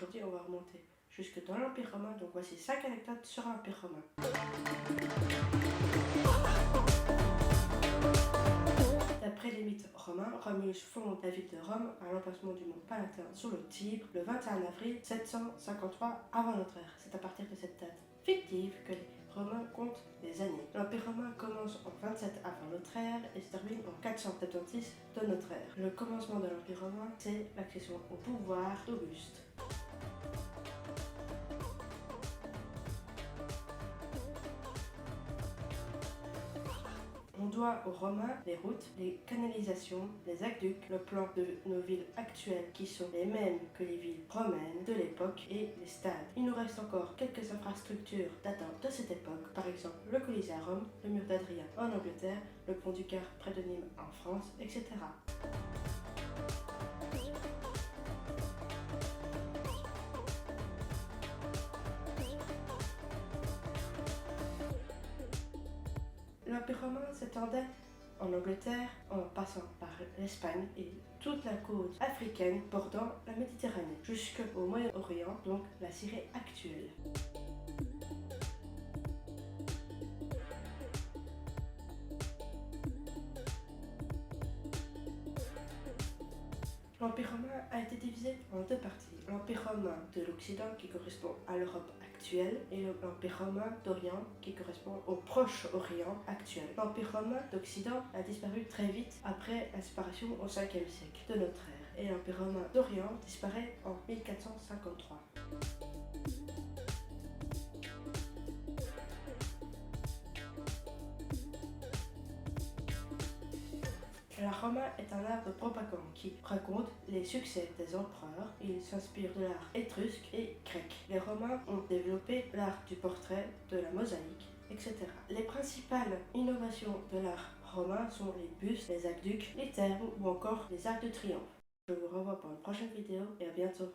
aujourd'hui, on va remonter jusque dans l'Empire romain. Donc voici 5 anecdotes sur l'Empire romain. D'après les mythes romains, Romulus fonde la ville de Rome à l'emplacement du mont Palatin sur le Tibre le 21 avril 753 avant notre ère. C'est à partir de cette date fictive que les Romains comptent les années. L'Empire romain commence en 27 avant notre ère et se termine en 476 de notre ère. Le commencement de l'Empire romain, c'est l'accession au pouvoir d'Auguste. On doit aux Romains les routes, les canalisations, les aqueducs, le plan de nos villes actuelles qui sont les mêmes que les villes romaines de l'époque et les stades. Il nous reste encore quelques infrastructures datant de cette époque, par exemple le Colisée à Rome, le mur d'Adrien en Angleterre, le pont du Gard près de Nîmes en France, etc. L'Empire romain s'étendait en Angleterre en passant par l'Espagne et toute la côte africaine bordant la Méditerranée jusqu'au Moyen-Orient, donc la Syrie actuelle. L'Empire romain a été divisé en deux parties. L'Empire romain de l'Occident qui correspond à l'Europe actuelle et l'Empire romain d'Orient qui correspond au Proche-Orient actuel. L'Empire romain d'Occident a disparu très vite après la séparation au 5e siècle de notre ère et l'Empire romain d'Orient disparaît en 1453. L'art romain est un art de propagande qui raconte les succès des empereurs. Il s'inspire de l'art étrusque et grec. Les Romains ont développé l'art du portrait, de la mosaïque, etc. Les principales innovations de l'art romain sont les bustes, les aqueducs, les thermes ou encore les arcs de triomphe. Je vous renvoie pour une prochaine vidéo et à bientôt.